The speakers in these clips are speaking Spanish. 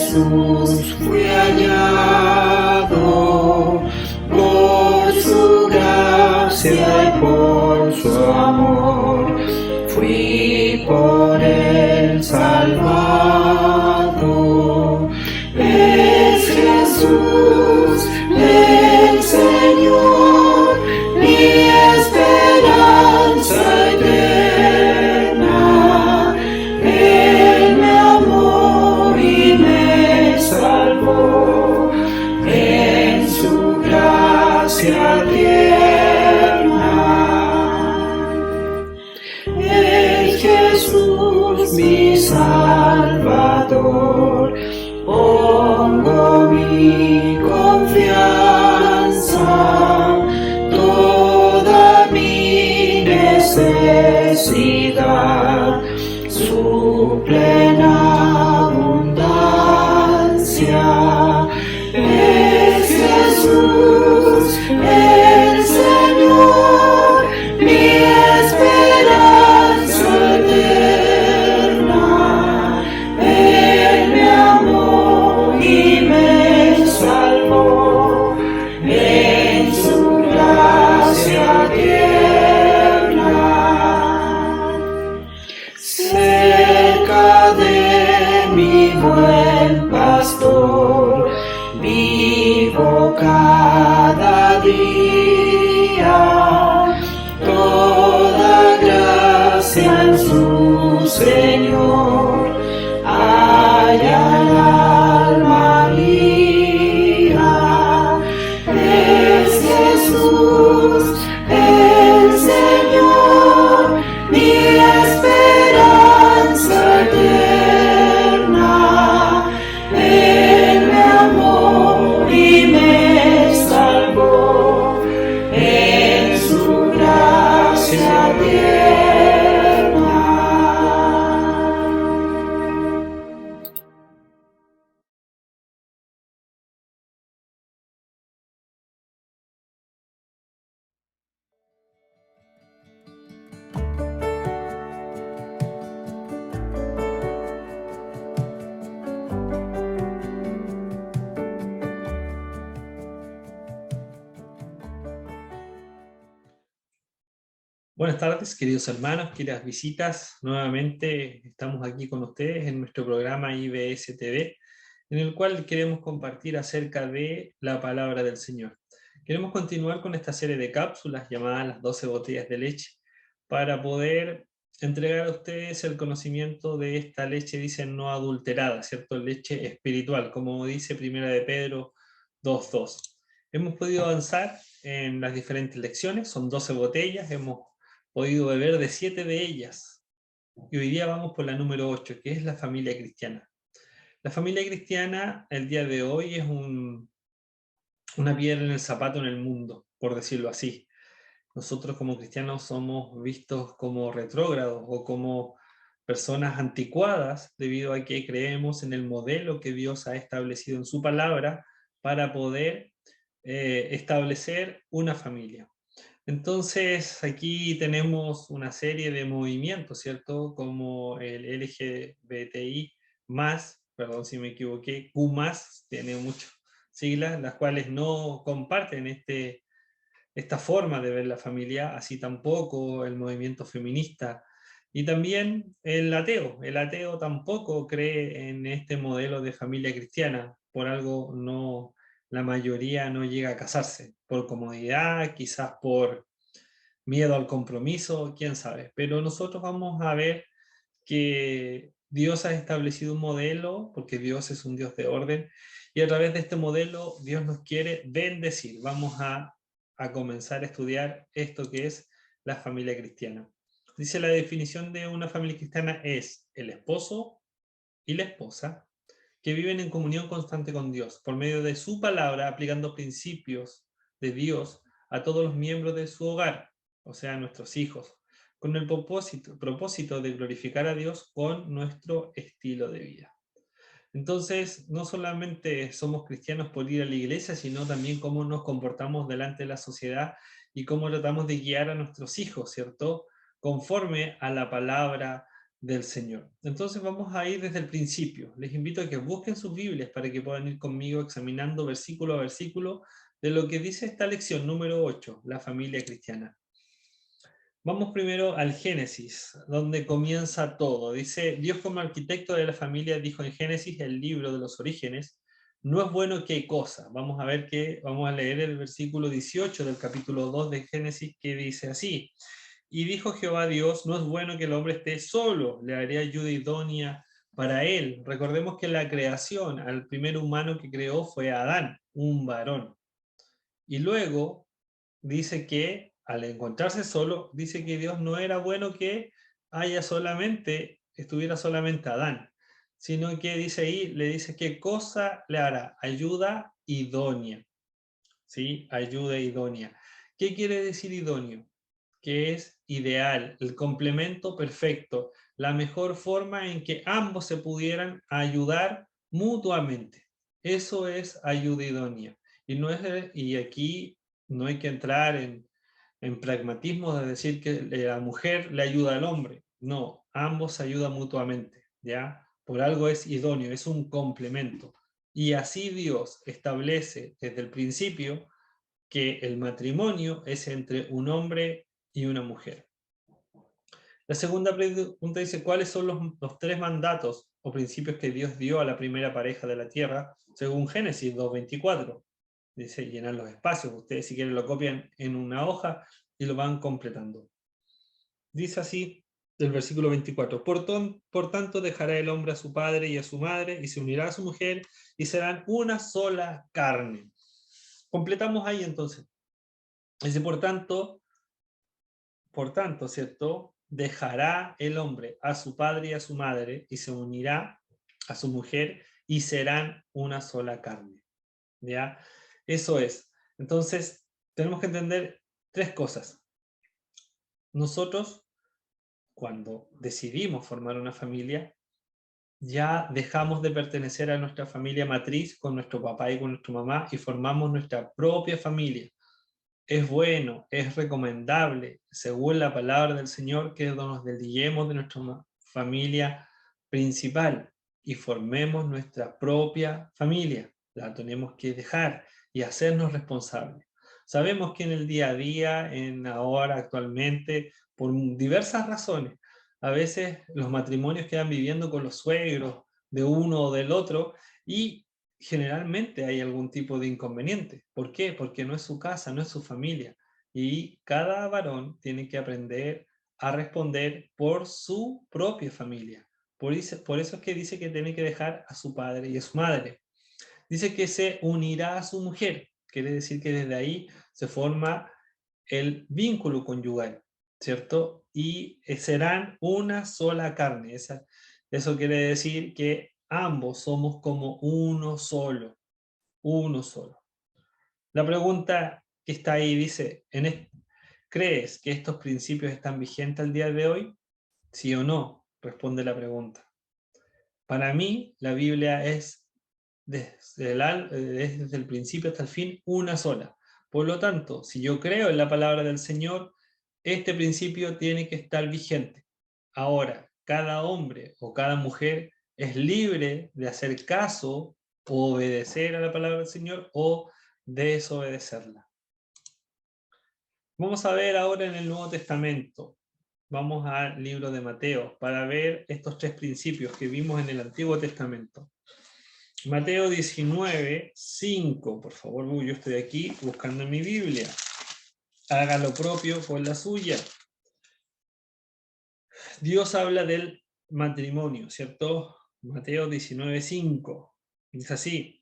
Jesús fui hallado por su gracia y por su amor. Fui por él salvado. Es Jesús el Señor, mi esperanza eterna. Él me amó y me salvó en su gracia tierna. Es Jesús mi Salvador, pongo mi confianza, toda mi necesidad, su plena abundancia. Es Jesús el Señor, mi esperanza eterna. Él me amó y me salvó en su gracia tierna. Cerca de mi buen pastor vivo cada día, toda gracia en su Señor halla el alma mía. Es Jesús el Señor, mi esperanza eterna. Él me amó y me salvó en su gracia tierna. Buenas tardes, queridos hermanos, queridas visitas. Nuevamente estamos aquí con ustedes en nuestro programa IBS TV, en el cual queremos compartir acerca de la palabra del Señor. Queremos continuar con esta serie de cápsulas llamadas las 12 botellas de leche, para poder entregar a ustedes el conocimiento de esta leche, dicen, no adulterada, ¿cierto? Leche espiritual, como dice Primera de Pedro 2:2. Hemos podido avanzar en las diferentes lecciones, son 12 botellas, hemos podido beber de 7 de ellas. Y hoy día vamos por la número 8, que es la familia cristiana. La familia cristiana, el día de hoy, es una piedra en el zapato en el mundo, por decirlo así. Nosotros como cristianos somos vistos como retrógrados o como personas anticuadas, debido a que creemos en el modelo que Dios ha establecido en su palabra para poder establecer una familia. Entonces, aquí tenemos una serie de movimientos, ¿cierto? Como el LGBTI+, perdón si me equivoqué, Q+, tiene muchas siglas, las cuales no comparten esta forma de ver la familia, así tampoco el movimiento feminista. Y también el ateo tampoco cree en este modelo de familia cristiana, por algo no, la mayoría no llega a casarse, por comodidad, quizás por miedo al compromiso, quién sabe. Pero nosotros vamos a ver que Dios ha establecido un modelo, porque Dios es un Dios de orden, y a través de este modelo Dios nos quiere bendecir. Vamos a comenzar a estudiar esto que es la familia cristiana. Dice, la definición de una familia cristiana es el esposo y la esposa que viven en comunión constante con Dios, por medio de su palabra, aplicando principios de Dios a todos los miembros de su hogar, o sea, nuestros hijos, con el propósito de glorificar a Dios con nuestro estilo de vida. Entonces, no solamente somos cristianos por ir a la iglesia, sino también cómo nos comportamos delante de la sociedad y cómo tratamos de guiar a nuestros hijos, ¿cierto? Conforme a la palabra del Señor. Entonces vamos a ir desde el principio. Les invito a que busquen sus Biblias para que puedan ir conmigo examinando versículo a versículo de lo que dice esta lección número 8, la familia cristiana. Vamos primero al Génesis, donde comienza todo. Dice, Dios como arquitecto de la familia dijo en Génesis, el libro de los orígenes, no es bueno qué cosa. Vamos a leer el versículo 18 del capítulo 2 de Génesis, que dice así. Y dijo Jehová Dios, no es bueno que el hombre esté solo, le haré ayuda idónea para él. Recordemos que la creación, al primer humano que creó fue Adán, un varón. Y luego dice que al encontrarse solo, dice que Dios no era bueno que estuviera solamente Adán, sino que dice ahí, le dice qué cosa le hará, ayuda idónea. ¿Sí? Ayuda idónea. ¿Qué quiere decir idóneo? Que es ideal, el complemento perfecto, la mejor forma en que ambos se pudieran ayudar mutuamente. Eso es ayuda idónea. Y aquí no hay que entrar en pragmatismo de decir que la mujer le ayuda al hombre. No, ambos se ayudan mutuamente, ¿ya? Por algo es idóneo, es un complemento. Y así Dios establece desde el principio que el matrimonio es entre un hombre y una mujer. La segunda pregunta dice, ¿cuáles son los 3 mandatos o principios que Dios dio a la primera pareja de la tierra? Según Génesis 2:24. Dice, llenar los espacios. Ustedes si quieren lo copian en una hoja y lo van completando. Dice así del versículo 24, por tanto dejará el hombre a su padre y a su madre y se unirá a su mujer y serán una sola carne. Completamos ahí entonces. Dice, por tanto, ¿cierto? Dejará el hombre a su padre y a su madre y se unirá a su mujer y serán una sola carne. ¿Ya? Eso es. Entonces, tenemos que entender 3 cosas. Nosotros, cuando decidimos formar una familia, ya dejamos de pertenecer a nuestra familia matriz con nuestro papá y con nuestra mamá y formamos nuestra propia familia. Es bueno, es recomendable, según la palabra del Señor, que nos desliguemos de nuestra familia principal y formemos nuestra propia familia. La tenemos que dejar y hacernos responsables. Sabemos que en el día a día, ahora, actualmente, por diversas razones, a veces los matrimonios quedan viviendo con los suegros de uno o del otro y generalmente hay algún tipo de inconveniente. ¿Por qué? Porque no es su casa, no es su familia. Y cada varón tiene que aprender a responder por su propia familia. Por eso es que dice que tiene que dejar a su padre y a su madre. Dice que se unirá a su mujer. Quiere decir que desde ahí se forma el vínculo conyugal, ¿cierto? Y serán una sola carne. Eso quiere decir que ambos somos como uno solo, uno solo. La pregunta que está ahí dice, ¿crees que estos principios están vigentes al día de hoy? ¿Sí o no? Responde la pregunta. Para mí, la Biblia es desde el principio hasta el fin una sola. Por lo tanto, si yo creo en la palabra del Señor, este principio tiene que estar vigente. Ahora, cada hombre o cada mujer es libre de hacer caso o obedecer a la palabra del Señor o desobedecerla. Vamos a ver ahora en el Nuevo Testamento. Vamos al libro de Mateo para ver estos 3 principios que vimos en el Antiguo Testamento. Mateo 19:5, por favor, yo estoy aquí buscando en mi Biblia. Haga lo propio con la suya. Dios habla del matrimonio, ¿cierto? Mateo 19:5. Dice así,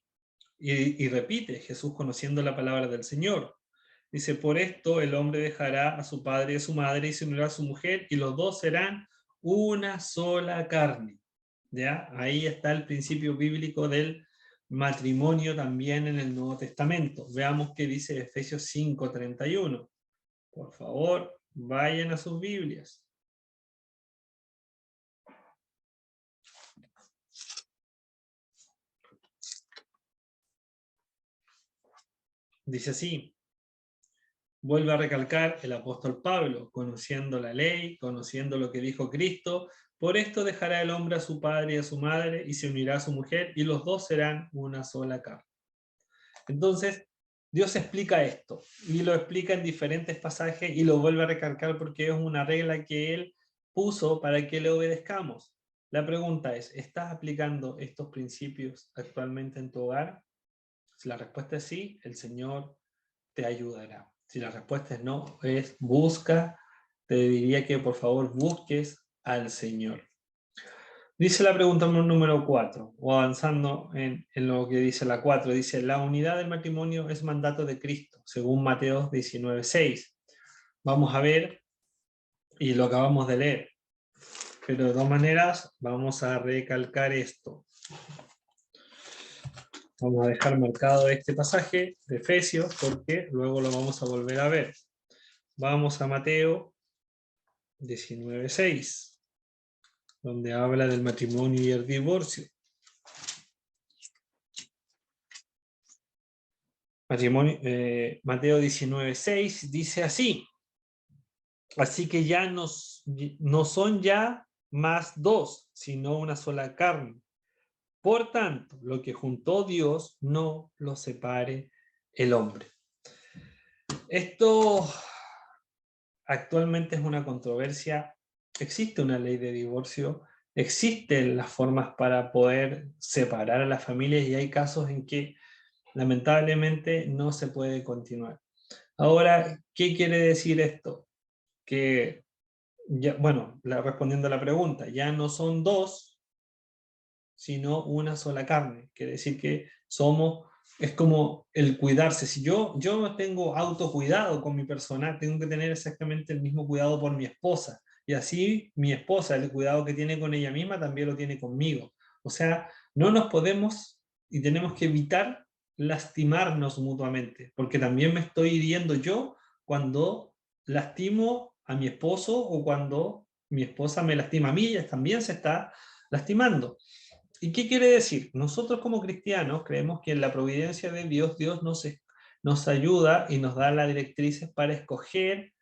y repite Jesús conociendo la palabra del Señor. Dice, por esto el hombre dejará a su padre y a su madre y se unirá a su mujer y los dos serán una sola carne. ¿Ya? Ahí está el principio bíblico del matrimonio también en el Nuevo Testamento. Veamos qué dice Efesios 5:31. Por favor, vayan a sus Biblias. Dice así, vuelve a recalcar el apóstol Pablo, conociendo la ley, conociendo lo que dijo Cristo, Por esto dejará el hombre a su padre y a su madre, y se unirá a su mujer, y los dos serán una sola carne. Entonces, Dios explica esto, y lo explica en diferentes pasajes, y lo vuelve a recalcar porque es una regla que Él puso para que le obedezcamos. La pregunta es, ¿estás aplicando estos principios actualmente en tu hogar? Si la respuesta es sí, el Señor te ayudará. Si la respuesta es no, es busca, te diría que por favor busques al Señor. Dice la pregunta número 4, o avanzando en lo que dice la 4, dice, la unidad del matrimonio es mandato de Cristo, según Mateo 19:6. Vamos a ver, y lo acabamos de leer, pero de dos maneras vamos a recalcar esto. Vamos a dejar marcado este pasaje de Efesios porque luego lo vamos a volver a ver. Vamos a Mateo 19:6, donde habla del matrimonio y el divorcio. Mateo 19:6 dice así: así que ya no son ya más dos, sino una sola carne. Por tanto, lo que juntó Dios no lo separe el hombre. Esto actualmente es una controversia. Existe una ley de divorcio, existen las formas para poder separar a las familias y hay casos en que lamentablemente no se puede continuar. Ahora, ¿qué quiere decir esto? Que, ya, bueno, respondiendo a la pregunta, ya no son dos, sino una sola carne. Quiere decir que es como el cuidarse. Si yo tengo autocuidado con mi persona, tengo que tener exactamente el mismo cuidado por mi esposa. Y así mi esposa, el cuidado que tiene con ella misma, también lo tiene conmigo. O sea, no nos podemos y tenemos que evitar lastimarnos mutuamente, porque también me estoy hiriendo yo cuando lastimo a mi esposo o cuando mi esposa me lastima a mí, ella también se está lastimando. ¿Y qué quiere decir? Nosotros como cristianos creemos que en la providencia de Dios, Dios nos ayuda y nos da las directrices para escoger,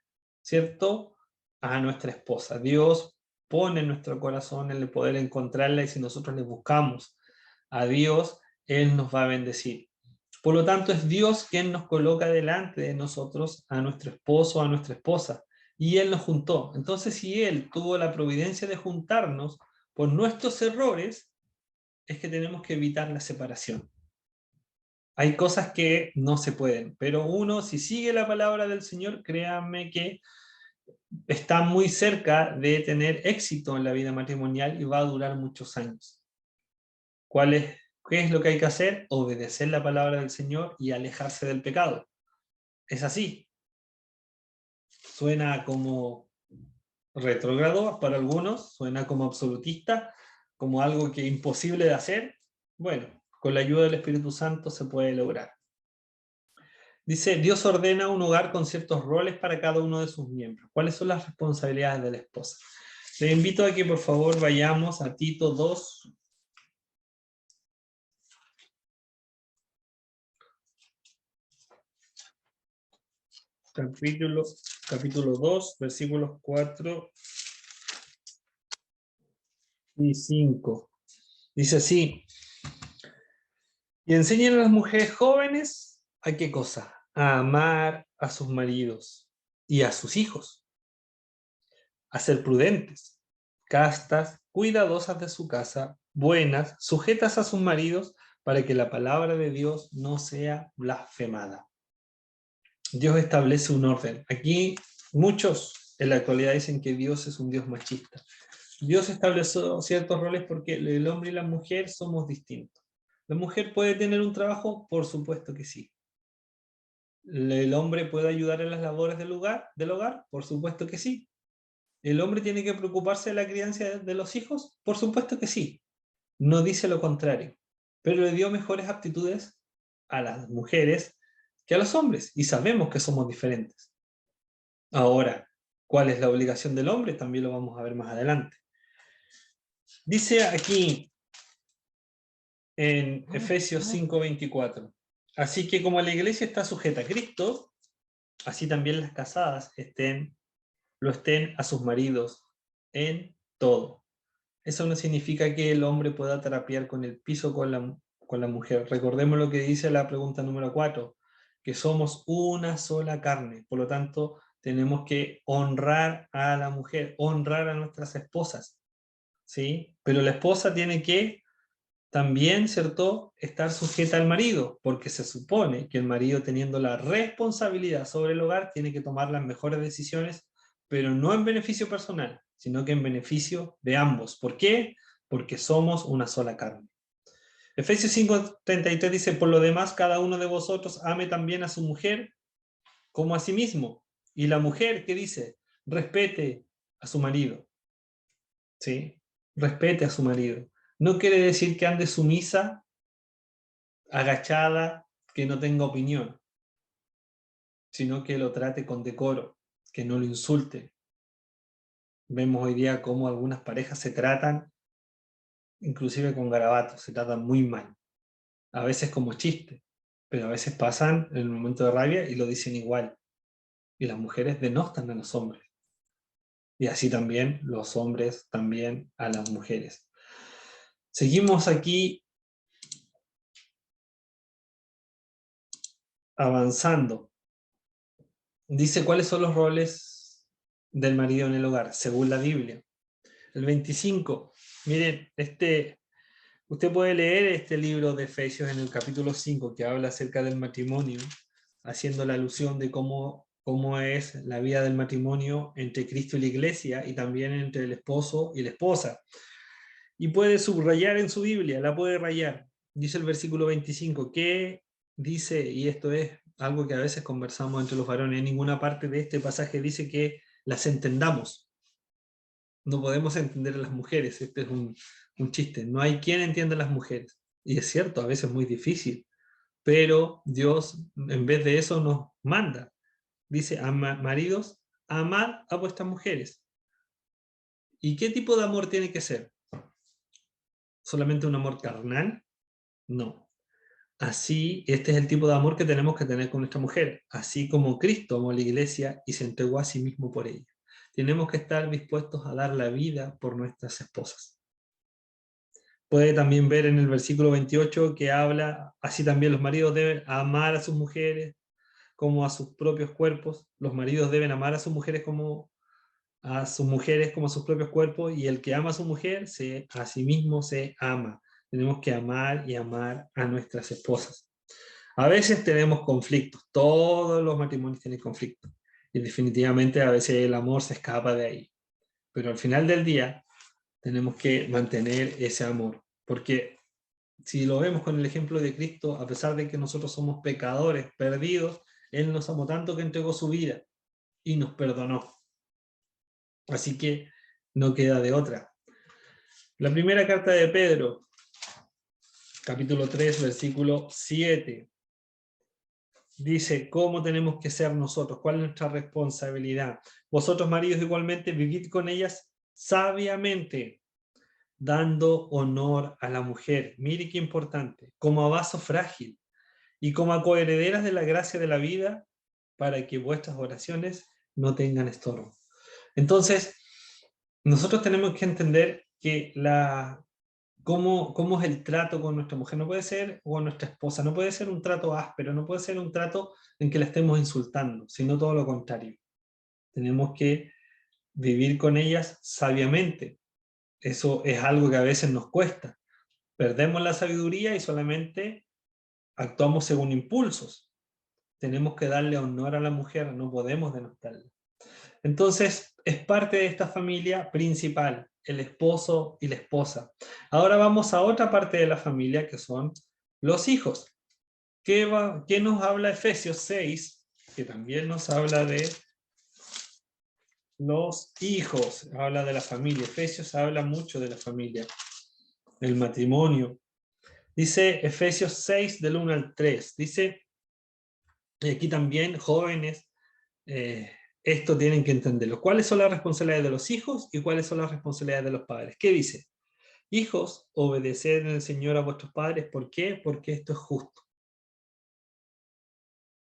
¿cierto?, a nuestra esposa. Dios pone en nuestro corazón el poder encontrarla y si nosotros le buscamos a Dios, Él nos va a bendecir. Por lo tanto, es Dios quien nos coloca delante de nosotros a nuestro esposo, a nuestra esposa, y Él nos juntó. Entonces, si Él tuvo la providencia de juntarnos por nuestros errores, es que tenemos que evitar la separación. Hay cosas que no se pueden, pero uno, si sigue la palabra del Señor, créanme que está muy cerca de tener éxito en la vida matrimonial y va a durar muchos años. ¿Qué es lo que hay que hacer? Obedecer la palabra del Señor y alejarse del pecado. Es así. Suena como retrógrado para algunos, suena como absolutista, como algo que es imposible de hacer. Bueno, con la ayuda del Espíritu Santo se puede lograr. Dice, Dios ordena un hogar con ciertos roles para cada uno de sus miembros. ¿Cuáles son las responsabilidades de la esposa? Les invito a que por favor vayamos a Tito 2. Capítulo 2, versículos 4 y 5. Dice así, y enseñen a las mujeres jóvenes ¿a qué cosa? A amar a sus maridos y a sus hijos, a ser prudentes, castas, cuidadosas de su casa, buenas, sujetas a sus maridos, para que la palabra de Dios no sea blasfemada. Dios establece un orden. Aquí muchos en la actualidad dicen que Dios es un Dios machista. Dios estableció ciertos roles porque el hombre y la mujer somos distintos. ¿La mujer puede tener un trabajo? Por supuesto que sí. ¿El hombre puede ayudar en las labores del hogar? Por supuesto que sí. ¿El hombre tiene que preocuparse de la crianza de los hijos? Por supuesto que sí. No dice lo contrario. Pero le dio mejores aptitudes a las mujeres que a los hombres. Y sabemos que somos diferentes. Ahora, ¿cuál es la obligación del hombre? También lo vamos a ver más adelante. Dice aquí en Efesios 5:24. Así que como la iglesia está sujeta a Cristo, así también las casadas lo estén a sus maridos en todo. eso no significa que el hombre pueda trapear con el piso con la mujer. Recordemos lo que dice la pregunta número 4, que somos una sola carne. Por lo tanto, tenemos que honrar a la mujer, honrar a nuestras esposas, ¿sí? Pero la esposa tiene que también, ¿cierto?, estar sujeta al marido, porque se supone que el marido, teniendo la responsabilidad sobre el hogar, tiene que tomar las mejores decisiones, pero no en beneficio personal, sino que en beneficio de ambos. ¿Por qué? Porque somos una sola carne. Efesios 5:33 dice, por lo demás, cada uno de vosotros ame también a su mujer como a sí mismo. Y la mujer, ¿qué dice? Respete a su marido. ¿Sí? Respete a su marido. No quiere decir que ande sumisa, agachada, que no tenga opinión, sino que lo trate con decoro, que no lo insulte. Vemos hoy día cómo algunas parejas se tratan, inclusive con garabatos, se tratan muy mal. A veces como chiste, pero a veces pasan en el momento de rabia y lo dicen igual. Y las mujeres denostan a los hombres. Y así también los hombres también a las mujeres. Seguimos aquí avanzando. Dice cuáles son los roles del marido en el hogar, según la Biblia. El 25. Miren, usted puede leer este libro de Efesios en el capítulo 5, que habla acerca del matrimonio, haciendo la alusión de cómo es la vida del matrimonio entre Cristo y la iglesia, y también entre el esposo y la esposa. Y puede subrayar en su Biblia, la puede rayar. Dice el versículo 25, que dice, y esto es algo que a veces conversamos entre los varones, en ninguna parte de este pasaje dice que las entendamos. No podemos entender a las mujeres, este es un chiste, no hay quien entienda a las mujeres. Y es cierto, a veces es muy difícil, pero Dios en vez de eso nos manda. Dice, maridos, amad a vuestras mujeres. ¿Y qué tipo de amor tiene que ser? ¿Solamente un amor carnal? No. Así, este es el tipo de amor que tenemos que tener con nuestra mujer, así como Cristo amó a la iglesia y se entregó a sí mismo por ella. Tenemos que estar dispuestos a dar la vida por nuestras esposas. Puede también ver en el versículo 28 que habla, así también los maridos deben amar a sus mujeres como a sus propios cuerpos. Los maridos deben amar a sus mujeres como a sus propios cuerpos, y el que ama a su mujer, a sí mismo se ama. Tenemos que amar y amar a nuestras esposas. A veces tenemos conflictos, todos los matrimonios tienen conflictos, y definitivamente a veces el amor se escapa de ahí. Pero al final del día tenemos que mantener ese amor, porque si lo vemos con el ejemplo de Cristo, a pesar de que nosotros somos pecadores, perdidos, Él nos amó tanto que entregó su vida y nos perdonó. Así que no queda de otra. La primera carta de Pedro, capítulo 3, versículo 7, dice cómo tenemos que ser nosotros, cuál es nuestra responsabilidad. Vosotros, maridos, igualmente vivid con ellas sabiamente, dando honor a la mujer. Mire qué importante, como a vaso frágil y como a coherederas de la gracia de la vida, para que vuestras oraciones no tengan estorbo. Entonces, nosotros tenemos que entender que cómo es el trato con nuestra mujer. No puede ser, o con nuestra esposa, no puede ser un trato áspero, no puede ser un trato en que la estemos insultando, sino todo lo contrario. Tenemos que vivir con ellas sabiamente. Eso es algo que a veces nos cuesta. Perdemos la sabiduría y solamente actuamos según impulsos. Tenemos que darle honor a la mujer, no podemos denostarla. Entonces, es parte de esta familia principal, el esposo y la esposa. Ahora vamos a otra parte de la familia, que son los hijos. ¿Qué nos habla Efesios 6? Que también nos habla de los hijos, habla de la familia. Efesios habla mucho de la familia, el matrimonio. Dice Efesios 6, del 1 al 3. Dice, y aquí también, jóvenes, esto tienen que entenderlo. ¿Cuáles son las responsabilidades de los hijos y cuáles son las responsabilidades de los padres? ¿Qué dice? Hijos, obedeced en el Señor a vuestros padres. ¿Por qué? Porque esto es justo.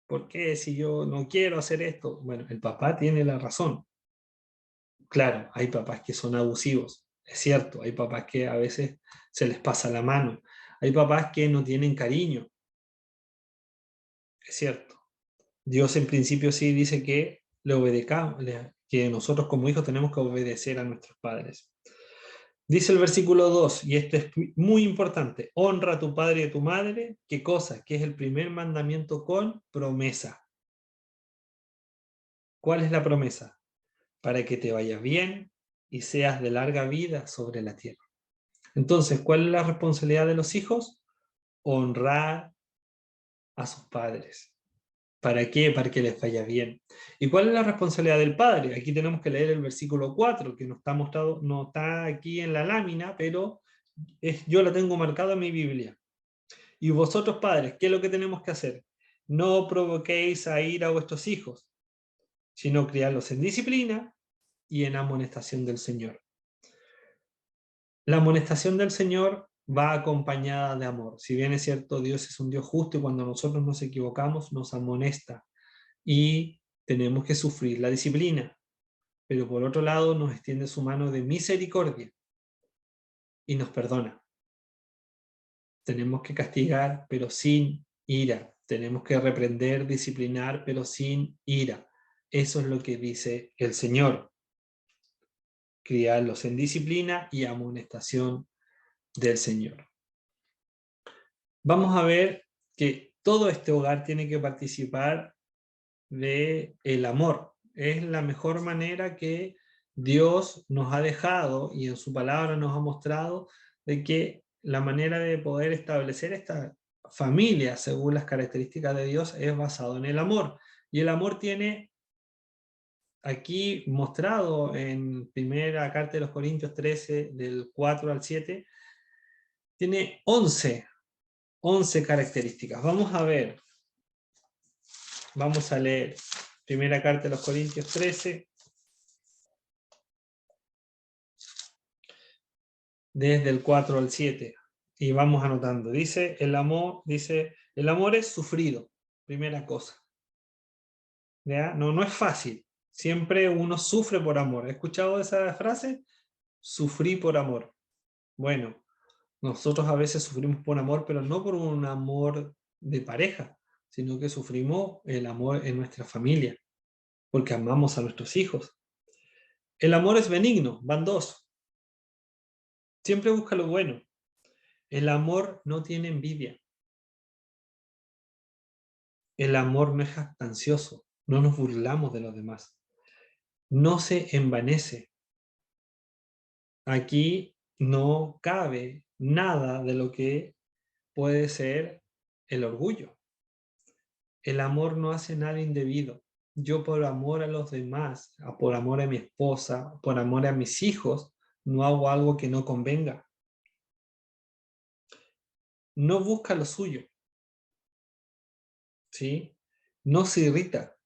¿Por qué si yo no quiero hacer esto? Bueno, el papá tiene la razón. Claro, hay papás que son abusivos. Es cierto, hay papás que a veces se les pasa la mano. Hay papás que no tienen cariño. Es cierto. Dios en principio sí dice que le obedezcamos, que nosotros como hijos tenemos que obedecer a nuestros padres. Dice el versículo 2, y esto es muy importante: honra a tu padre y a tu madre. ¿Qué cosa? Que es el primer mandamiento con promesa. ¿Cuál es la promesa? Para que te vaya bien y seas de larga vida sobre la tierra. Entonces, ¿cuál es la responsabilidad de los hijos? Honrar a sus padres. ¿Para qué? Para que les vaya bien. ¿Y cuál es la responsabilidad del padre? Aquí tenemos que leer el versículo 4, que no está mostrado, no está aquí en la lámina, pero yo la tengo marcada en mi Biblia. Y vosotros padres, ¿qué es lo que tenemos que hacer? No provoquéis a ira a vuestros hijos, sino criarlos en disciplina y en amonestación del Señor. La amonestación del Señor va acompañada de amor. Si bien es cierto, Dios es un Dios justo y cuando nosotros nos equivocamos nos amonesta y tenemos que sufrir la disciplina, pero por otro lado nos extiende su mano de misericordia y nos perdona. Tenemos que castigar, pero sin ira. Tenemos que reprender, disciplinar, pero sin ira. Eso es lo que dice el Señor. Criarlos en disciplina y amonestación del Señor. Vamos a ver que todo este hogar tiene que participar del amor. Es la mejor manera que Dios nos ha dejado y en su palabra nos ha mostrado de que la manera de poder establecer esta familia según las características de Dios es basado en el amor. Y el amor tiene aquí mostrado en primera carta de los Corintios 13, del 4 al 7, tiene 11 características. Vamos a ver, vamos a leer primera carta de los Corintios 13, desde el 4 al 7, y vamos anotando. Dice, el amor es sufrido, primera cosa. ¿Ya? No es fácil. Siempre uno sufre por amor. ¿Has escuchado esa frase? Sufrí por amor. Bueno, nosotros a veces sufrimos por amor, pero no por un amor de pareja, sino que sufrimos el amor en nuestra familia, porque amamos a nuestros hijos. El amor es benigno, van dos. Siempre busca lo bueno. El amor no tiene envidia. El amor no es jactancioso. No nos burlamos de los demás. No se envanece. Aquí no cabe nada de lo que puede ser el orgullo. El amor no hace nada indebido. Yo por amor a los demás, por amor a mi esposa, por amor a mis hijos, no hago algo que no convenga. No busca lo suyo. ¿Sí? No se irrita.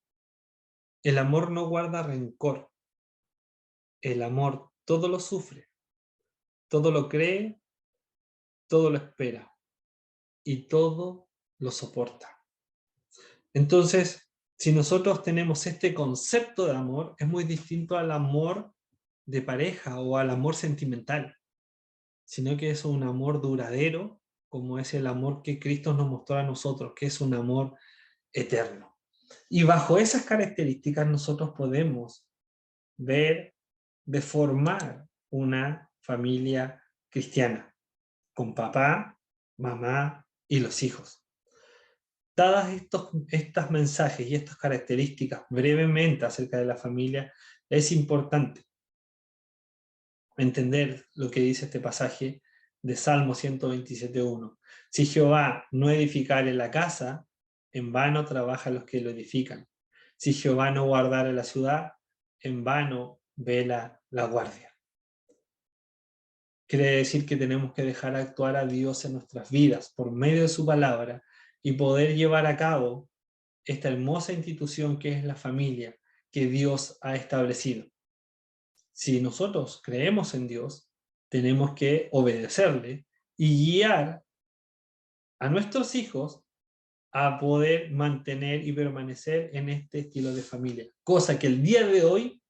El amor no guarda rencor. El amor todo lo sufre, todo lo cree, todo lo espera y todo lo soporta. Entonces, si nosotros tenemos este concepto de amor, es muy distinto al amor de pareja o al amor sentimental, sino que es un amor duradero, como es el amor que Cristo nos mostró a nosotros, que es un amor eterno. Y bajo esas características nosotros podemos ver de formar una familia cristiana, con papá, mamá y los hijos. Dadas estos mensajes y estas características brevemente acerca de la familia, es importante entender lo que dice este pasaje de Salmo 127.1. Si Jehová no edificare la casa, en vano trabajan los que lo edifican. Si Jehová no guardare la ciudad, en vano vela la guardia. Quiere decir que tenemos que dejar actuar a Dios en nuestras vidas por medio de su palabra y poder llevar a cabo esta hermosa institución que es la familia que Dios ha establecido. Si nosotros creemos en Dios, tenemos que obedecerle y guiar a nuestros hijos a poder mantener y permanecer en este estilo de familia, cosa que el día de hoy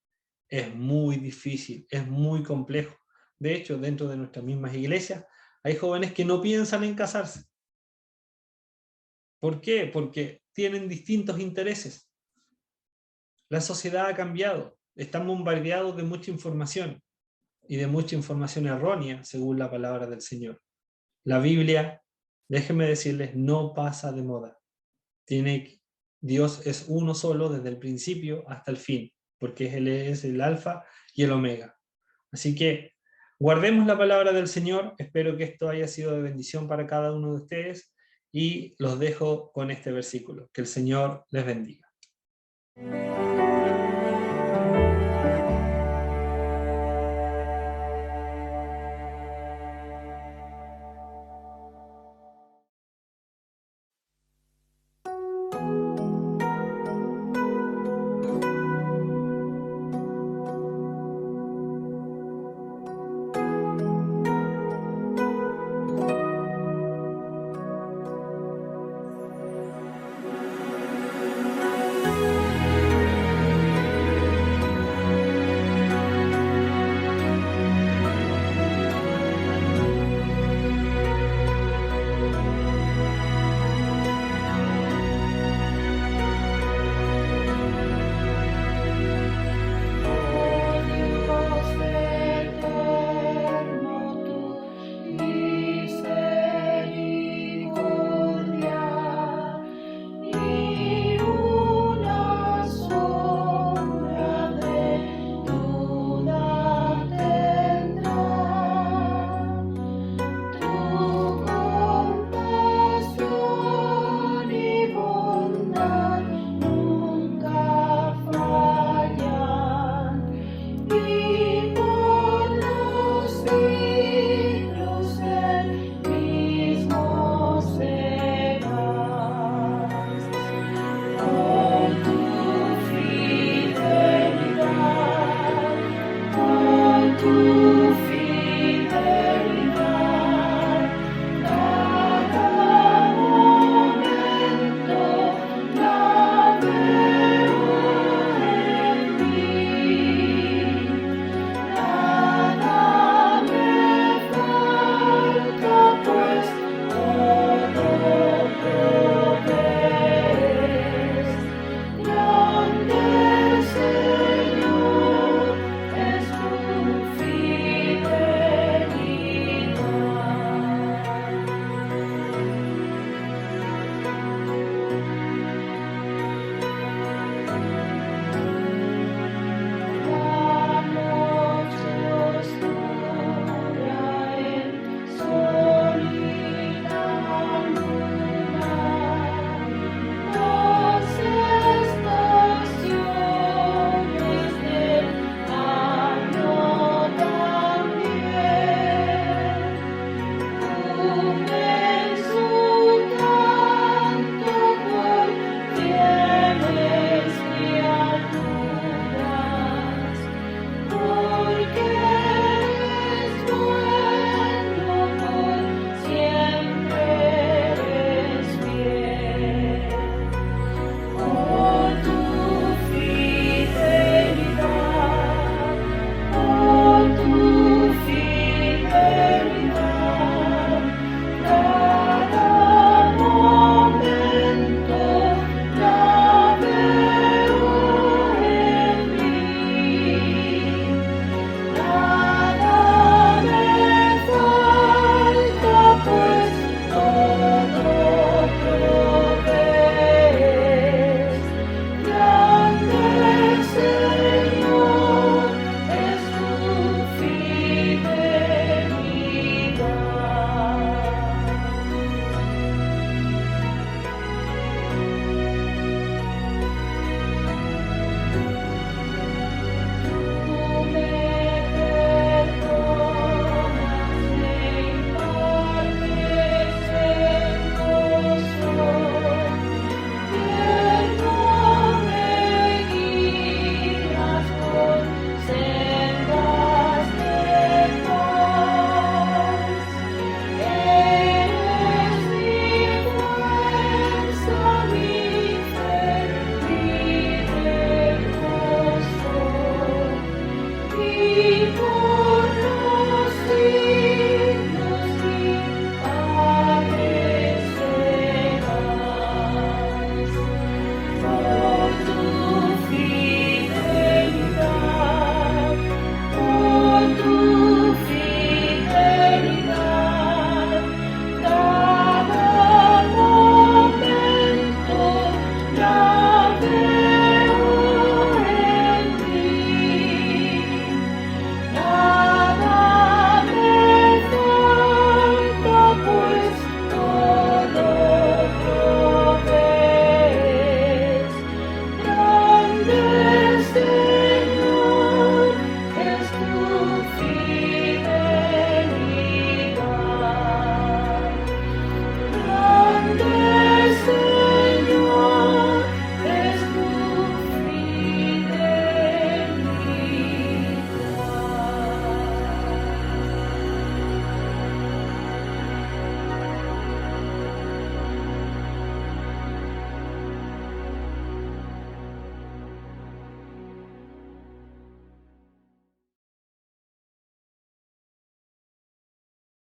es muy difícil, es muy complejo. De hecho, dentro de nuestras mismas iglesias, hay jóvenes que no piensan en casarse. ¿Por qué? Porque tienen distintos intereses. La sociedad ha cambiado. Están bombardeados de mucha información y de mucha información errónea, según la palabra del Señor. La Biblia, déjenme decirles, no pasa de moda. Dios es uno solo desde el principio hasta el fin, porque Él es el alfa y el omega. Así que guardemos la palabra del Señor. Espero que esto haya sido de bendición para cada uno de ustedes y los dejo con este versículo. Que el Señor les bendiga.